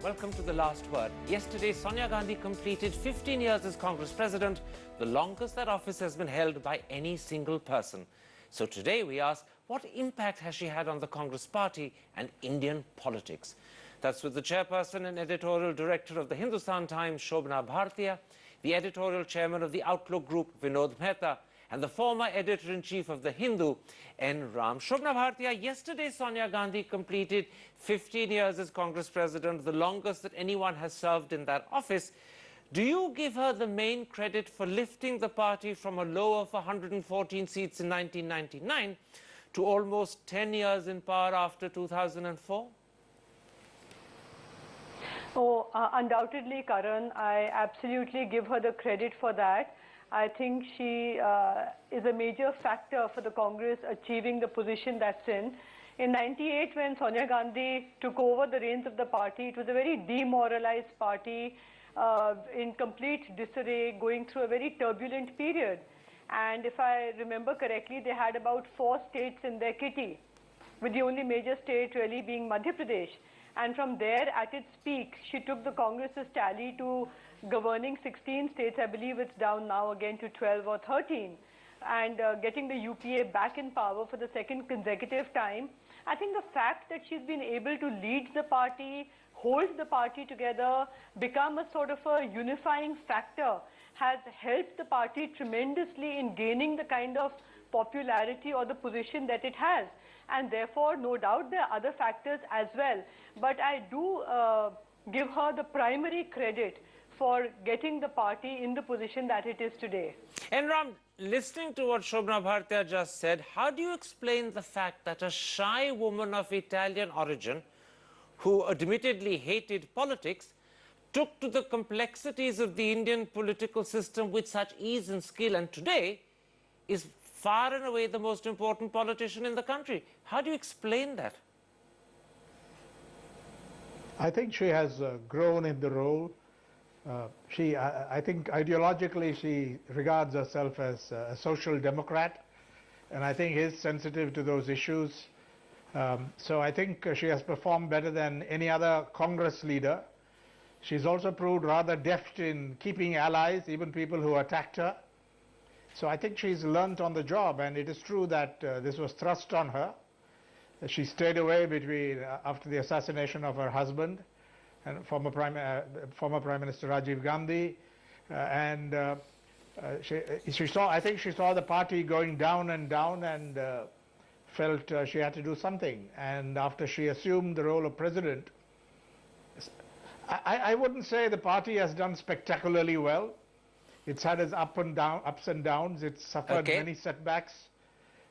welcome to The Last Word. Yesterday, Sonia Gandhi completed 15 years as Congress President, the longest that office has been held by any single person. So today we ask, what impact has she had on the Congress party and Indian politics? That's with the chairperson and editorial director of the Hindustan Times, Shobna Bhartiya, the editorial chairman of the Outlook Group, Vinod Mehta, and the former editor-in-chief of The Hindu, N. Ram. Shobna Bhartiya, yesterday Sonia Gandhi completed 15 years as Congress President, the longest that anyone has served in that office. Do you give her the main credit for lifting the party from a low of 114 seats in 1999 to almost 10 years in power after 2004? Oh, undoubtedly, Karan. I absolutely give her the credit for that. I think she is a major factor for the Congress achieving the position that's in. In '98, when Sonia Gandhi took over the reins of the party, it was a very demoralized party, in complete disarray, going through a very turbulent period. And if I remember correctly, they had about 4 states in their kitty, with the only major state really being Madhya Pradesh. And from there, at its peak, she took the Congress's tally to governing 16 states. I believe it's down now again to 12 or 13. And getting the UPA back in power for the second consecutive time. I think the fact that she's been able to lead the party, hold the party together, become a sort of a unifying factor has helped the party tremendously in gaining the kind of popularity or the position that it has. And therefore, no doubt, there are other factors as well. But I do give her the primary credit for getting the party in the position that it is today. And Ram, listening to what Shobna Bhartiya just said, how do you explain the fact that a shy woman of Italian origin, who admittedly hated politics, took to the complexities of the Indian political system with such ease and skill, and today is far and away the most important politician in the country? How do you explain that? I think she has grown in the role. I think ideologically she regards herself as a social democrat, and I think is sensitive to those issues. So I think she has performed better than any other Congress leader. She's also proved rather deft in keeping allies, even people who attacked her. So I think she's learnt on the job, and it is true that this was thrust on her. She stayed away after the assassination of her husband, and former Prime Minister Rajiv Gandhi, and I think she saw the party going down and down, and felt she had to do something. And after she assumed the role of president, I wouldn't say the party has done spectacularly well. It's had its ups and downs. It's suffered many setbacks.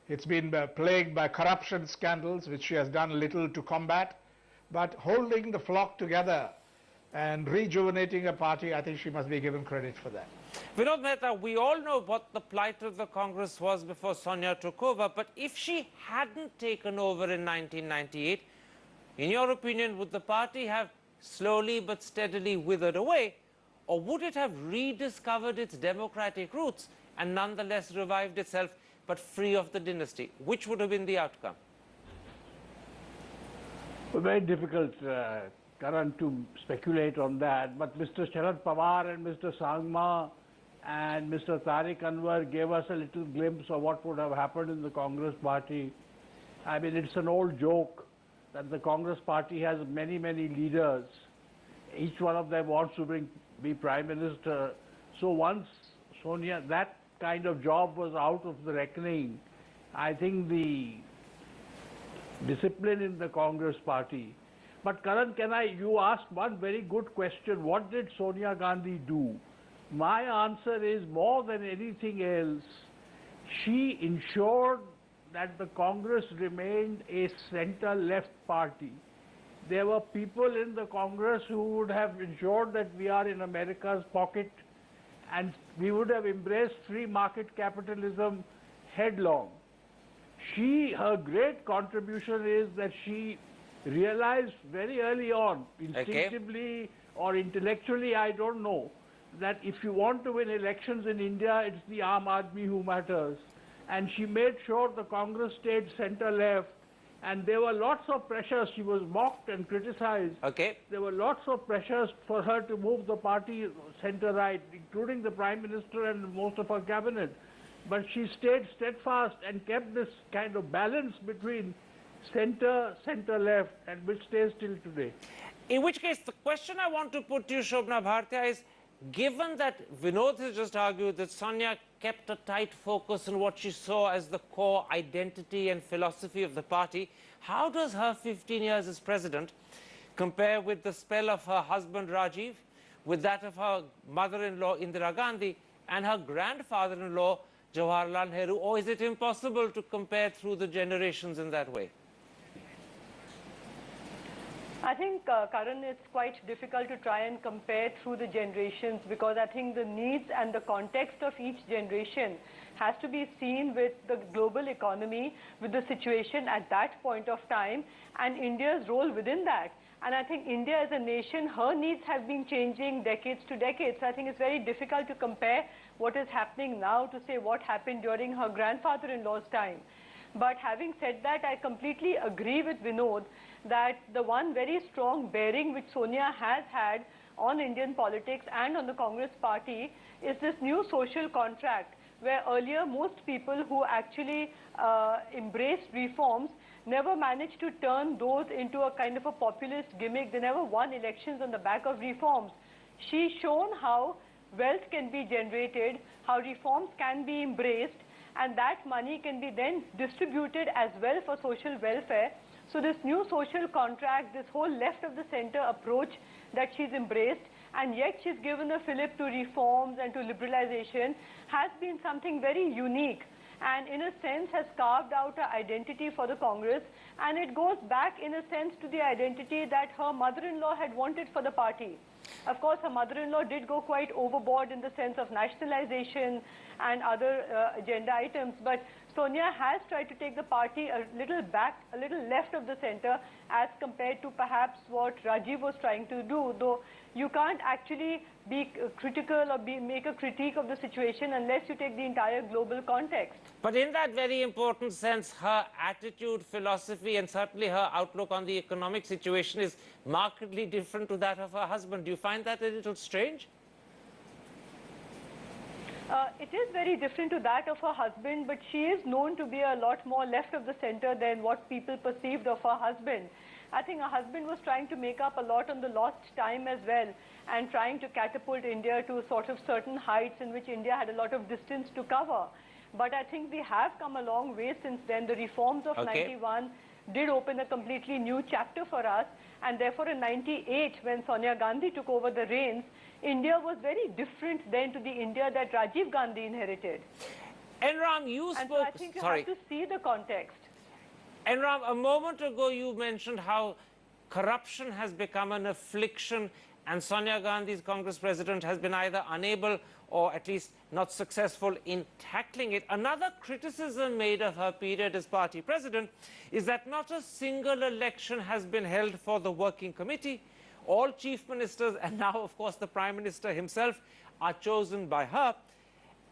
It's been plagued by corruption scandals, which she has done little to combat. But holding the flock together and rejuvenating a party, I think she must be given credit for that. Vinod Mehta, we all know what the plight of the Congress was before Sonia took over, but if she hadn't taken over in 1998, in your opinion, would the party have slowly but steadily withered away, or would it have rediscovered its democratic roots and nonetheless revived itself, but free of the dynasty? Which would have been the outcome? Well, very difficult, Karan, to speculate on that. But Mr. Sharad Pawar and Mr. Sangma and Mr. Tariq Anwar gave us a little glimpse of what would have happened in the Congress party. I mean, it's an old joke that the Congress party has many, many leaders. Each one of them wants to be Prime Minister. So once Sonia, that kind of job was out of the reckoning, I think the discipline in the Congress party. But Karan, you asked one very good question. What did Sonia Gandhi do? My answer is, more than anything else, she ensured that the Congress remained a center-left party. There were people in the Congress who would have ensured that we are in America's pocket, and we would have embraced free market capitalism headlong. Her great contribution is that she realized very early on, instinctively or intellectually, I don't know, that if you want to win elections in India, it's the Aam Aadmi who matters. And she made sure the Congress stayed center-left. And there were lots of pressures. She was mocked and criticized. Okay. There were lots of pressures for her to move the party center-right, including the Prime Minister and most of her cabinet. But she stayed steadfast and kept this kind of balance between center, center-left, and which stays till today. In which case, the question I want to put to you, Shobna Bhartia, is given that Vinod has just argued that Sonia kept a tight focus on what she saw as the core identity and philosophy of the party, how does her 15 years as president compare with the spell of her husband Rajiv, with that of her mother-in-law Indira Gandhi, and her grandfather-in-law Jawaharlal Nehru? Or is it impossible to compare through the generations in that way? I think, Karan, it's quite difficult to try and compare through the generations, because I think the needs and the context of each generation has to be seen with the global economy, with the situation at that point of time, and India's role within that. And I think India as a nation, her needs have been changing decades to decades. I think it's very difficult to compare what is happening now to say what happened during her grandfather-in-law's time. But having said that, I completely agree with Vinod that the one very strong bearing which Sonia has had on Indian politics and on the Congress party is this new social contract, where earlier most people who actually embraced reforms never managed to turn those into a kind of a populist gimmick. They never won elections on the back of reforms. She's shown how wealth can be generated, how reforms can be embraced, and that money can be then distributed as well for social welfare. So this new social contract, this whole left of the center approach that she's embraced, and yet she's given a fillip to reforms and to liberalization, has been something very unique, and in a sense has carved out an identity for the Congress, and it goes back in a sense to the identity that her mother-in-law had wanted for the party. Of course, her mother-in-law did go quite overboard in the sense of nationalization and other agenda items, but Sonia has tried to take the party a little back, a little left of the center, as compared to perhaps what Rajiv was trying to do, though you can't actually be critical or make a critique of the situation unless you take the entire global context. But in that very important sense, her attitude, philosophy, and certainly her outlook on the economic situation is markedly different to that of her husband. Do you find that a little strange? It is very different to that of her husband, but she is known to be a lot more left of the center than what people perceived of her husband. I think her husband was trying to make up a lot on the lost time as well, and trying to catapult India to sort of certain heights in which India had a lot of distance to cover. But I think we have come a long way since then. The reforms of 91 did open a completely new chapter for us, and therefore in 98, when Sonia Gandhi took over the reins, India was very different then to the India that Rajiv Gandhi inherited. Enram, you spoke... And so I think you have to see the context. Enram, a moment ago you mentioned how corruption has become an affliction, and Sonia Gandhi's Congress president has been either unable or at least not successful in tackling it. Another criticism made of her period as party president is that not a single election has been held for the working committee. All chief ministers, and now of course the Prime Minister himself, are chosen by her.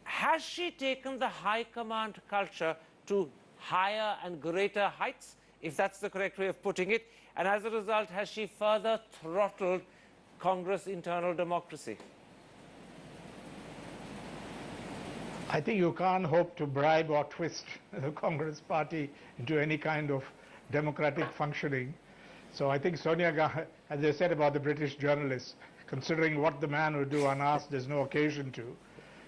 Has she taken the high command culture to higher and greater heights, if that's the correct way of putting it? And as a result, has she further throttled Congress internal democracy? I think you can't hope to bribe or twist the Congress party into any kind of democratic functioning. So I think Sonia Gandhi, as I said about the British journalists, considering what the man would do unasked, there's no occasion to.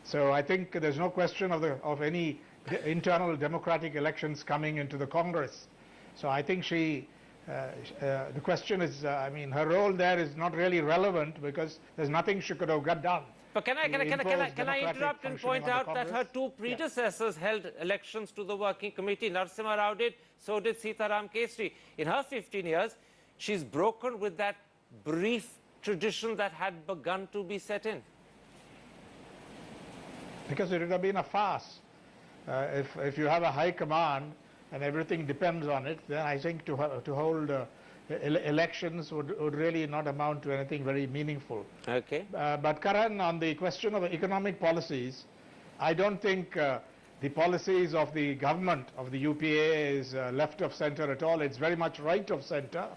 So I think there's no question of any internal democratic elections coming into the Congress. So I think the question is, I mean, her role there is not really relevant because there's nothing she could have got done. But can I interrupt and point out that her two predecessors held elections to the working committee? Narasimha Rao did, so did Sitaram Kesri. In her 15 years, she's broken with that brief tradition that had begun to be set in. Because it would have been a farce. If you have a high command and everything depends on it, then I think to hold elections would really not amount to anything very meaningful. Okay. But Karan, on the question of economic policies, I don't think the policies of the government of the UPA is left of center at all. It's very much right of center.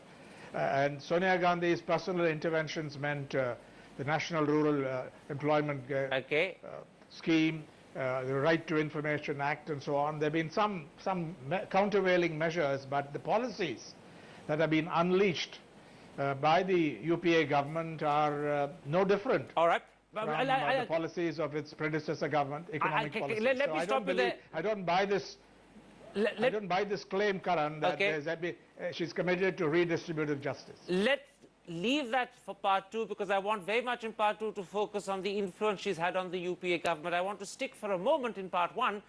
And Sonia Gandhi's personal interventions meant the National Rural Employment Scheme, the Right to Information Act and so on. There have been some countervailing measures, but the policies that have been unleashed by the UPA government are no different. All right. From the policies of its predecessor government, economic policies. Let me stop you there. I don't buy this. I don't buy this claim, Karan, that she's committed to redistributive justice. Let's leave that for part two, because I want very much in part two to focus on the influence she's had on the UPA government. I want to stick for a moment in part one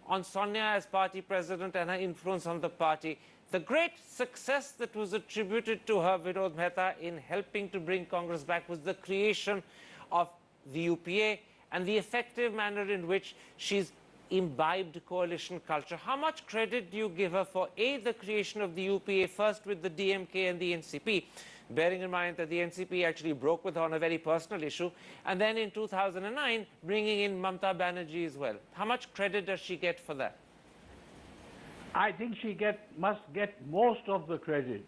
on Sonia as party president and her influence on the party. The great success that was attributed to her, Vinod Mehta, in helping to bring Congress back was the creation of the UPA and the effective manner in which she's imbibed coalition culture. How much credit do you give her for A, the creation of the UPA, first with the DMK and the NCP, bearing in mind that the NCP actually broke with her on a very personal issue, and then in 2009 bringing in Mamata Banerjee as well? How much credit does she get for that? I think she must get most of the credit,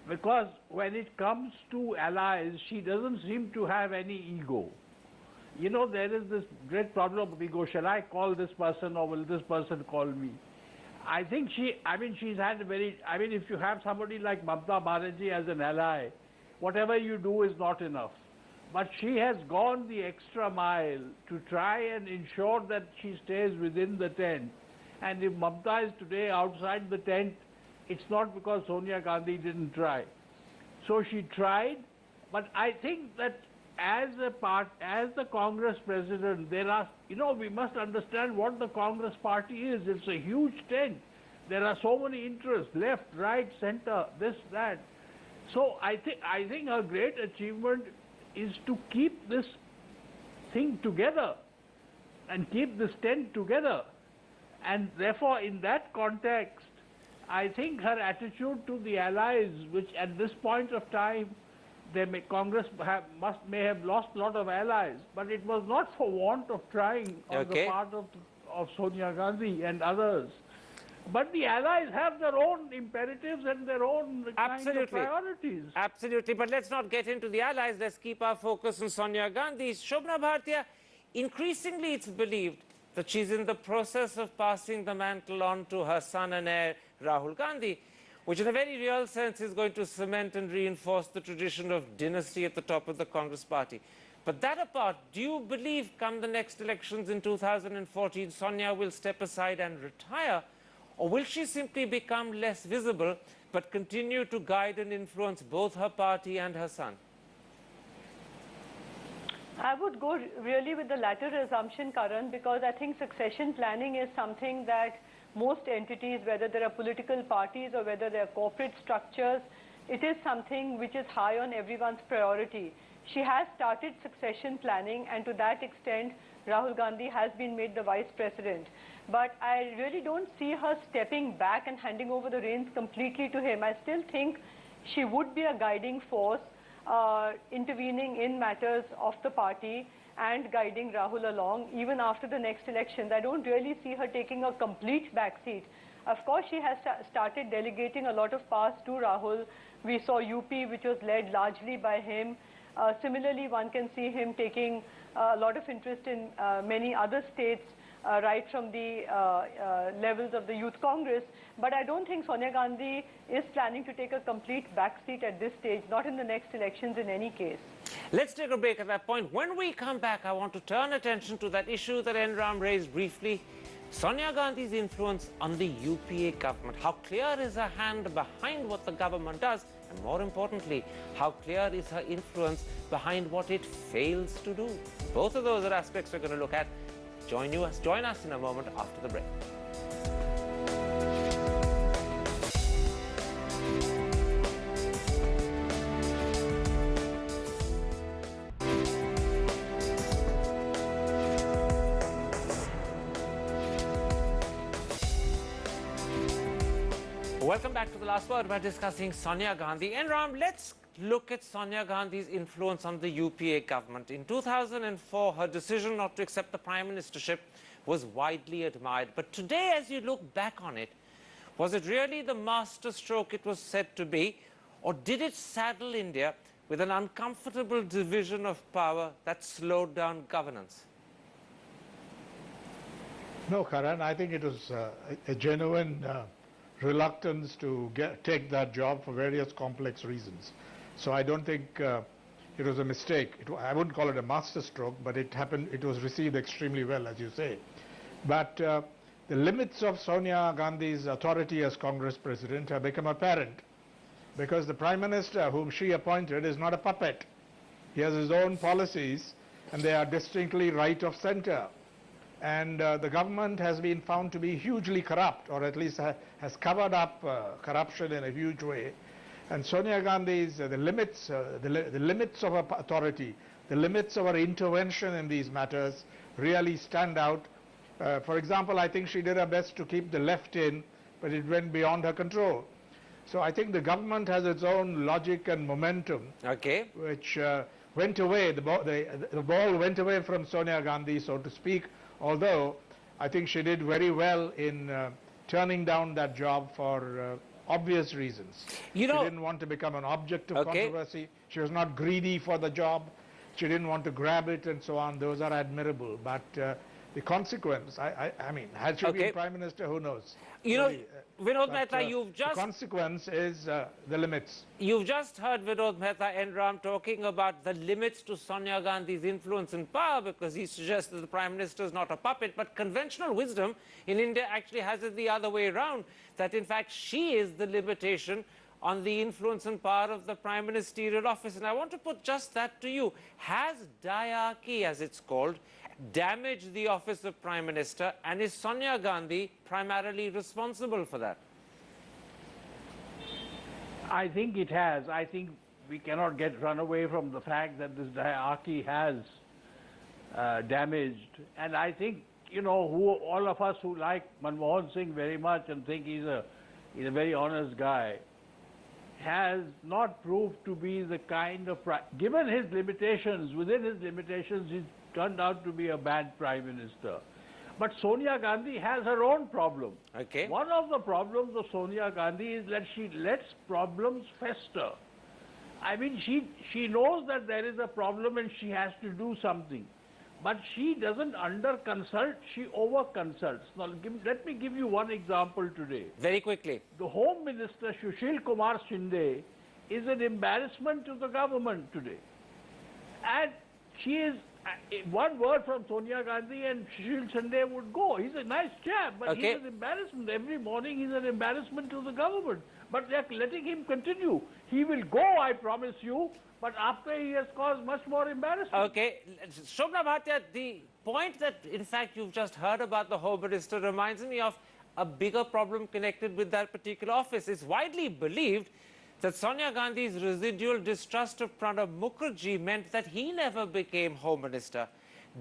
because when it comes to allies, she doesn't seem to have any ego. You know, there is this great problem of ego. Shall I call this person or will this person call me? I think she's had a very, if you have somebody like Mamata Banerjee as an ally, whatever you do is not enough. But she has gone the extra mile to try and ensure that she stays within the tent. And if Mamata is today outside the tent, it's not because Sonia Gandhi didn't try. So she tried, but I think that as the Congress president, we must understand what the Congress party is. It's a huge tent. There are so many interests, left, right, center, this, that. So I think her great achievement is to keep this thing together and keep this tent together. And therefore, in that context, I think her attitude to the allies, which at this point of time, Congress may have lost a lot of allies, but it was not for want of trying on the part of Sonia Gandhi and others. But the allies have their own imperatives and their own kind of priorities. Absolutely. But let's not get into the allies. Let's keep our focus on Sonia Gandhi. Shobna Bhartiya, increasingly it's believed that she's in the process of passing the mantle on to her son and heir, Rahul Gandhi, which in a very real sense is going to cement and reinforce the tradition of dynasty at the top of the Congress party. But that apart, do you believe come the next elections in 2014, Sonia will step aside and retire? Or will she simply become less visible, but continue to guide and influence both her party and her son? I would go really with the latter assumption, Karan, because I think succession planning is something that most entities, whether there are political parties or whether they are corporate structures, it is something which is high on everyone's priority. She has started succession planning, and to that extent, Rahul Gandhi has been made the vice president. But I really don't see her stepping back and handing over the reins completely to him. I still think she would be a guiding force, intervening in matters of the party and guiding Rahul along even after the next elections. I don't really see her taking a complete backseat. Of course, she has started delegating a lot of powers to Rahul. We saw UP, which was led largely by him. Similarly, one can see him taking a lot of interest in many other states, right from the levels of the Youth Congress. But I don't think Sonia Gandhi is planning to take a complete backseat at this stage, not in the next elections in any case. Let's take a break at that point. When we come back, I want to turn attention to that issue that Enram raised briefly, Sonia Gandhi's influence on the UPA government. How clear is her hand behind what the government does? And more importantly, how clear is her influence behind what it fails to do? Both of those are aspects we're going to look at. Join us in a moment after the break. Welcome back to The Last Word. We're discussing Sonia Gandhi. And Ram, let's look at Sonia Gandhi's influence on the UPA government. In 2004, her decision not to accept the prime ministership was widely admired. But today, as you look back on it, was it really the masterstroke it was said to be, or did it saddle India with an uncomfortable division of power that slowed down governance? No, Karan, I think it was a genuine reluctance to take that job for various complex reasons. So I don't think it was a mistake. I wouldn't call it a masterstroke, but it happened. It was received extremely well, as you say. But the limits of Sonia Gandhi's authority as Congress president have become apparent, because the Prime Minister whom she appointed is not a puppet. He has his own policies, and they are distinctly right of center. And the government has been found to be hugely corrupt, or at least has covered up corruption in a huge way. And Sonia Gandhi's the limits of her authority, the limits of her intervention in these matters really stand out. For example, I think she did her best to keep the left in, but it went beyond her control. So I think the government has its own logic and momentum, which went away. The ball went away from Sonia Gandhi, so to speak, although I think she did very well in turning down that job for obvious reasons. She didn't want to become an object of controversy. She was not greedy for the job. She didn't want to grab it and so on. Those are admirable. But the consequence, I mean, had she been Prime Minister, who knows? Vinod Mehta, the consequence is the limits. You've just heard Vinod Mehta Enram talking about the limits to Sonia Gandhi's influence and power, because he suggests that the Prime Minister is not a puppet. But conventional wisdom in India actually has it the other way around, that in fact she is the limitation on the influence and power of the Prime Ministerial office. And I want to put just that to you. Has diarchy, as it's called, damaged the office of Prime Minister, and is Sonia Gandhi primarily responsible for that? I think it has. I think we cannot run away from the fact that this diarchy has damaged. And I think, all of us who like Manmohan Singh very much and think he's a very honest guy, has not proved to be the kind of, given his limitations, within his limitations, he's turned out to be a bad Prime Minister. But Sonia Gandhi has her own problem. One of the problems of Sonia Gandhi is that she lets problems fester. I mean, she knows that there is a problem and she has to do something. But she doesn't under-consult, she over-consults. Now, let me give you one example today. Very quickly. The Home Minister, Sushil Kumar Shinde, is an embarrassment to the government today. And she is, one word from Sonia Gandhi and Sushil Shinde would go. He's a nice chap, but he's an embarrassment. Every morning he's an embarrassment to the government. But they're letting him continue. He will go, I promise you, but after he has caused much more embarrassment. Shobna Bhatia, the point that, in fact, you've just heard about the Home Minister reminds me of a bigger problem connected with that particular office. It's widely believed that Sonia Gandhi's residual distrust of Pranab Mukherjee meant that he never became Home Minister.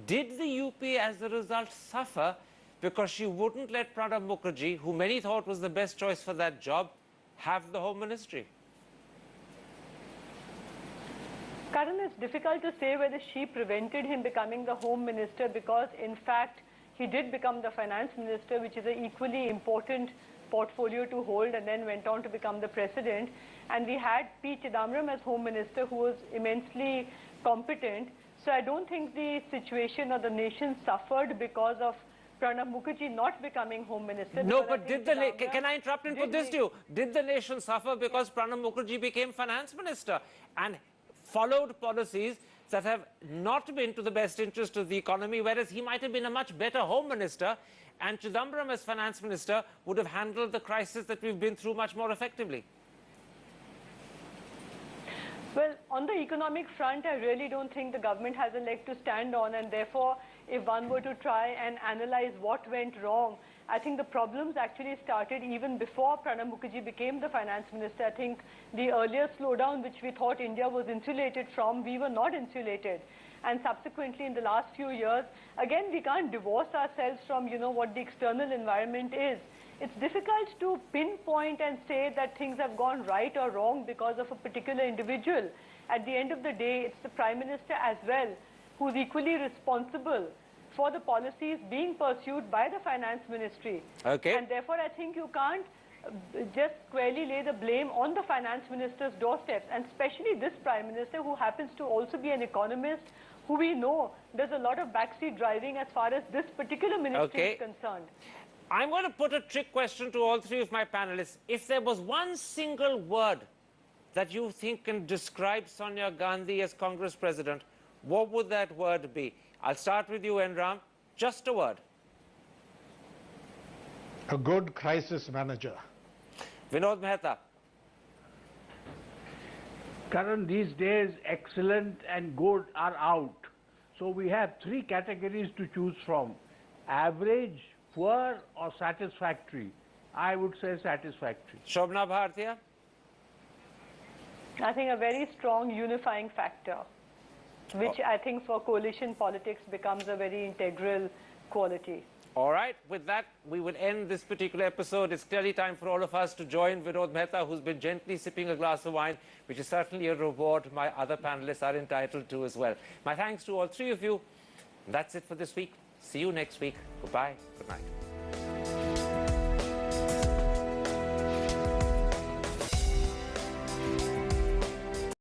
Did the UP, as a result, suffer because she wouldn't let Pranab Mukherjee, who many thought was the best choice for that job, have the Home Ministry? Karan, it's difficult to say whether she prevented him becoming the Home Minister, because in fact he did become the Finance Minister, which is an equally important portfolio to hold, and then went on to become the President. And we had P. Chidambaram as Home Minister, who was immensely competent. So I don't think the situation or the nation suffered because of Pranab Mukherjee not becoming Home Minister. No, but can I interrupt and put this to you? Did the nation suffer because Pranab Mukherjee became Finance Minister and followed policies that have not been to the best interest of the economy, whereas he might have been a much better Home Minister, and Chidambaram as Finance Minister would have handled the crisis that we've been through much more effectively? Well, on the economic front, I really don't think the government has a leg to stand on, and therefore, if one were to try and analyze what went wrong, I think the problems actually started even before Pranab Mukherjee became the Finance Minister. I think the earlier slowdown, which we thought India was insulated from, we were not insulated. And subsequently, in the last few years, again, we can't divorce ourselves from, what the external environment is. It's difficult to pinpoint and say that things have gone right or wrong because of a particular individual. At the end of the day, it's the Prime Minister as well who's equally responsible for the policies being pursued by the finance ministry. Okay. And therefore, I think you can't just squarely lay the blame on the finance minister's doorsteps, and especially this prime minister, who happens to also be an economist, who we know there's a lot of backseat driving as far as this particular ministry is concerned. I'm going to put a trick question to all three of my panelists. If there was one single word that you think can describe Sonia Gandhi as Congress president, what would that word be? I'll start with you, Enram. Just a word. A good crisis manager. Vinod Mehta. Karan, these days excellent and good are out. So we have three categories to choose from: average, poor or satisfactory. I would say satisfactory. Shobna Bhartiya. I think a very strong unifying factor, which I think for coalition politics becomes a very integral quality. All right, with that, we will end this particular episode. It's clearly time for all of us to join Vinod Mehta, who's been gently sipping a glass of wine, which is certainly a reward my other panelists are entitled to as well. My thanks to all three of you. That's it for this week. See you next week. Goodbye. Good night.